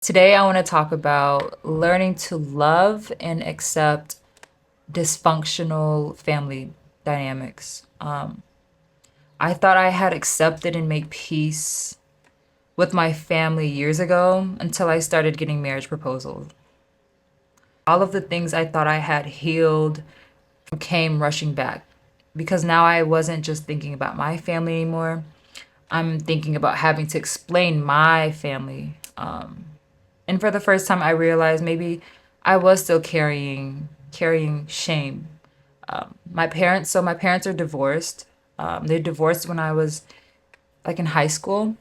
Today, I want to talk about learning to love and accept dysfunctional family dynamics. I thought I had accepted and made peace with my family years ago until I started getting marriage proposals. All of the things I thought I had healed came rushing back because now I wasn't just thinking about my family anymore. I'm thinking about having to explain my family. And for the first time, I realized maybe I was still carrying shame. My parents are divorced. They divorced when I was like in high school,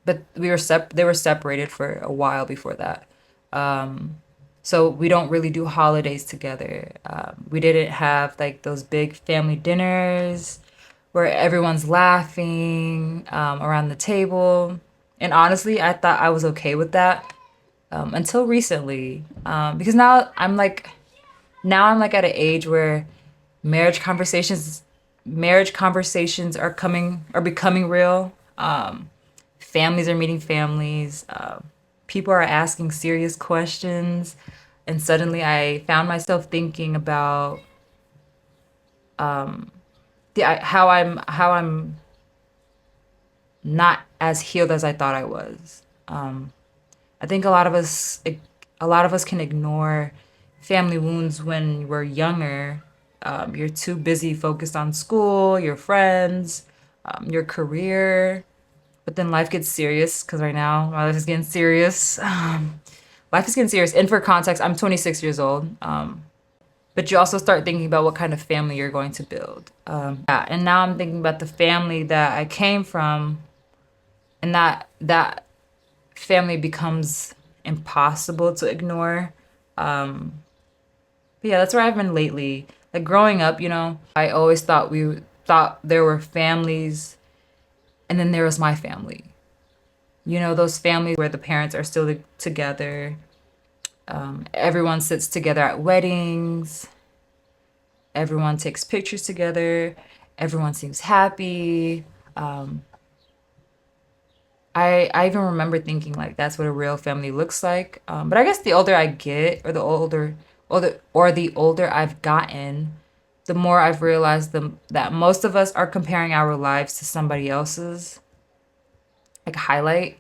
but they were separated for a while before that. So we don't really do holidays together. We didn't have like those big family dinners where everyone's laughing around the table. And honestly, I thought I was okay with that until recently, because now I'm like at an age where marriage conversations marriage conversations are becoming real. Families are meeting families. People are asking serious questions, and suddenly I found myself thinking about how I'm not as healed as I thought I was. I think a lot of us can ignore family wounds when we're younger. You're too busy focused on school, your friends, your career. But then life gets serious because right now my life is getting serious. Life is getting serious. And for context, I'm 26 years old. But you also start thinking about what kind of family you're going to build. Yeah, and now I'm thinking about the family that I came from, and that family becomes impossible to ignore. But yeah, that's where I've been lately. Like growing up, I always thought there were families, and then there was my family. Those families where the parents are still together. Everyone sits together at weddings. Everyone takes pictures together. Everyone seems happy. I even remember thinking like that's what a real family looks like. But I guess the older I get, or the older I've gotten, the more I've realized that most of us are comparing our lives to somebody else's like highlight.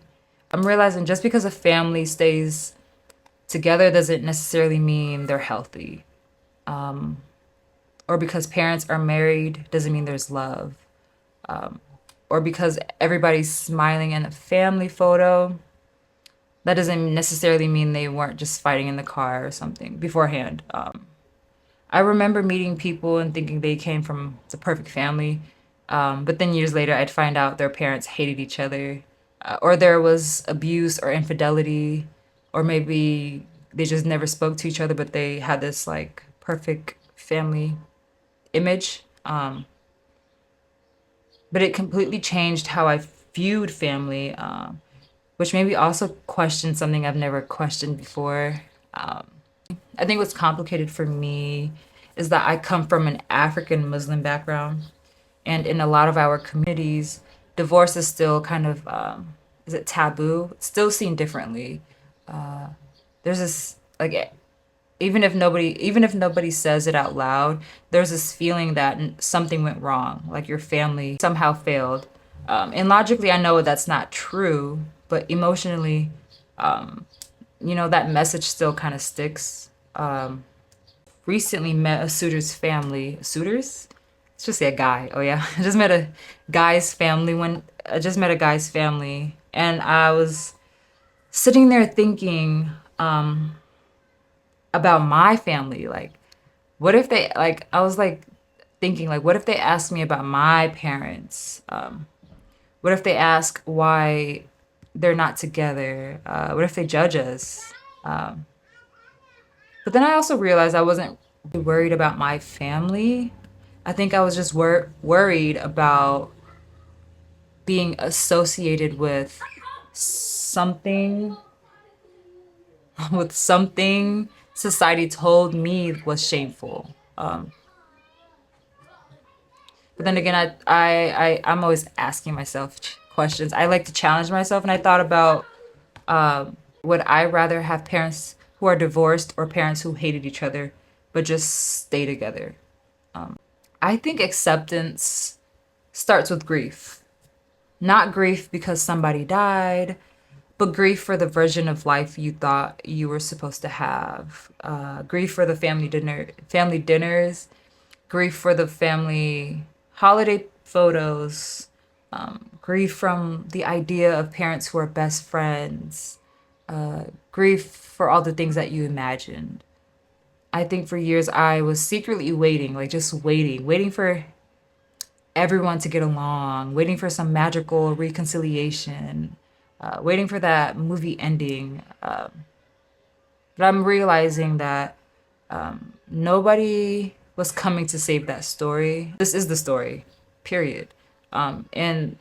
I'm realizing just because a family stays together doesn't necessarily mean they're healthy, or because parents are married doesn't mean there's love, or because everybody's smiling in a family photo that doesn't necessarily mean they weren't just fighting in the car or something beforehand. I remember meeting people and thinking they came from the perfect family, but then years later, I'd find out their parents hated each other, or there was abuse or infidelity, or maybe they just never spoke to each other, but they had this like perfect family image. But it completely changed how I viewed family, which maybe also questioned something I've never questioned before. I think what's complicated for me is that I come from an African Muslim background, and in a lot of our communities, divorce is still kind of is it taboo? It's still seen differently. There's this like even if nobody says it out loud, there's this feeling that something went wrong, like your family somehow failed. And logically, I know that's not true, but emotionally, that message still kind of sticks. Recently met a suitor's family. Suitors? Let's just say a guy. Oh yeah, I just met a guy's family, and I was sitting there thinking about my family. Like, what if they like? I was like thinking like, what if they asked me about my parents? What if they ask why they're not together? What if they judge us? But then I also realized I wasn't really worried about my family. I think I was just worried about being associated something, with something society told me was shameful. But then again, I'm always asking myself questions. I like to challenge myself, and I thought about Would I rather have parents who are divorced or parents who hated each other but just stay together? I think acceptance starts with grief. Not grief because somebody died, but grief for the version of life you thought you were supposed to have. Grief for the family dinners, grief for the family holiday photos, grief from the idea of parents who are best friends, grief for all the things that you imagined. I think for years I was secretly waiting, like just waiting for everyone to get along, waiting for some magical reconciliation, waiting for that movie ending. But I'm realizing that nobody was coming to save that story. This is the story, period. And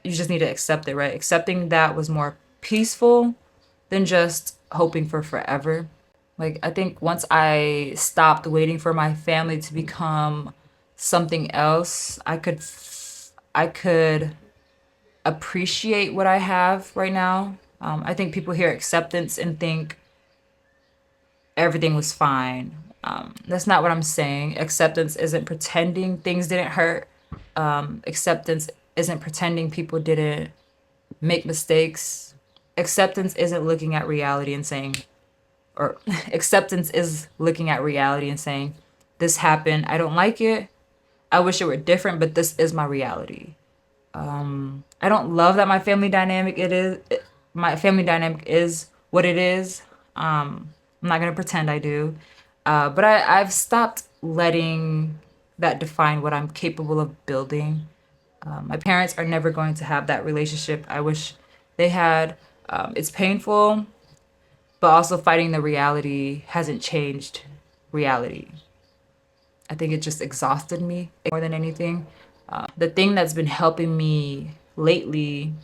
you just need to accept it, right? Accepting that was more peaceful than just hoping for forever. Like, I think once I stopped waiting for my family to become something else, I could appreciate what I have right now. I think people hear acceptance and think everything was fine. That's not what I'm saying. Acceptance isn't pretending things didn't hurt. Acceptance isn't pretending people didn't make mistakes. Acceptance isn't looking at reality and saying, or acceptance is looking at reality and saying, this happened. I don't like it. I wish it were different, but this is my reality. I don't love that my family dynamic is what it is. I'm not gonna pretend I do, but I've stopped letting that define what I'm capable of building. My parents are never going to have that relationship I wish they had. It's painful, but also fighting the reality hasn't changed reality. I think it just exhausted me more than anything. The thing that's been helping me lately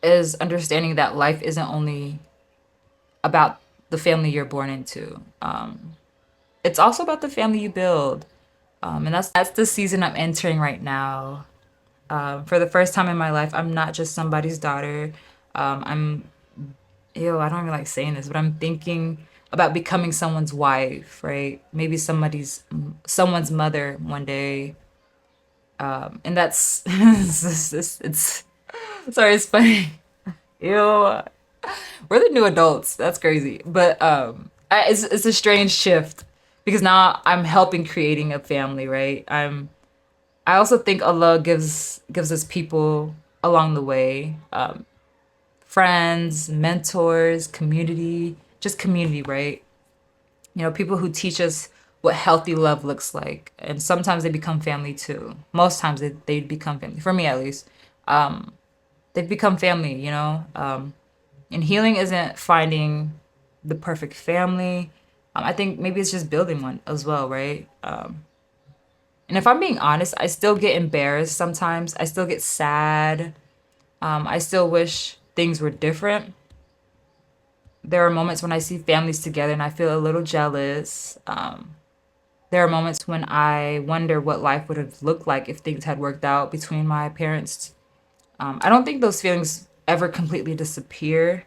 is understanding that life isn't only about the family you're born into. It's also about the family you build. And that's the season I'm entering right now. For the first time in my life, I'm not just somebody's daughter. I'm ew, I don't even like saying this, but I'm thinking about becoming someone's wife, right? Maybe someone's mother one day. And that's it's sorry, it's funny. Ew. We're the new adults. That's crazy. But it's a strange shift because now I'm helping creating a family, right? I also think Allah gives us people along the way, friends, mentors, community, just community, right? People who teach us what healthy love looks like, and sometimes they become family too. Most times they become family. For me, at least, they've become family. And healing isn't finding the perfect family. I think maybe it's just building one as well, right? And if I'm being honest, I still get embarrassed sometimes. I still get sad. I still wish things were different. There are moments when I see families together and I feel a little jealous. There are moments when I wonder what life would have looked like if things had worked out between my parents. I don't think those feelings ever completely disappear,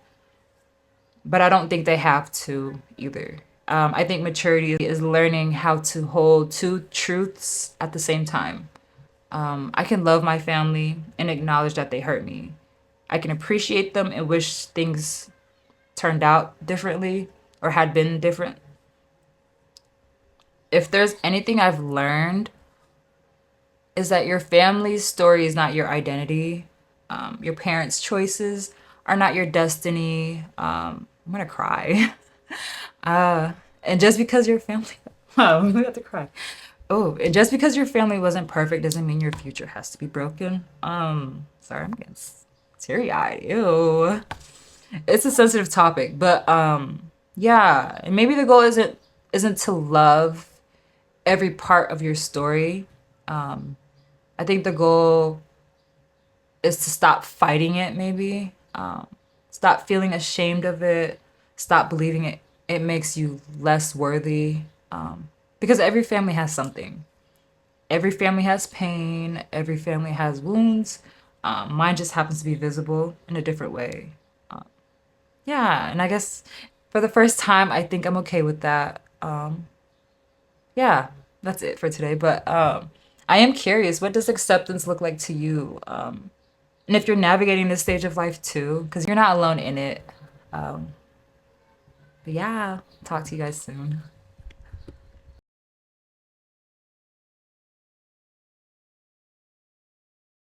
but I don't think they have to either. I think maturity is learning how to hold two truths at the same time. I can love my family and acknowledge that they hurt me. I can appreciate them and wish things turned out differently or had been different. If there's anything I've learned, is that your family's story is not your identity. Your parents' choices are not your destiny. I'm gonna cry. And just because your family, I'm gonna have to cry. Oh, and just because your family wasn't perfect doesn't mean your future has to be broken. Sorry, I'm getting teary-eyed. Ew. It's a sensitive topic, but yeah, and maybe the goal isn't to love every part of your story. I think the goal is to stop fighting it, maybe. Stop feeling ashamed of it. Stop believing it makes you less worthy. Because every family has something. Every family has pain. Every family has wounds. Mine just happens to be visible in a different way. Yeah, and I guess for the first time, I think I'm okay with that. Yeah, that's it for today. But I am curious, what does acceptance look like to you? And if you're navigating this stage of life too, because you're not alone in it. Um, but yeah, talk to you guys soon.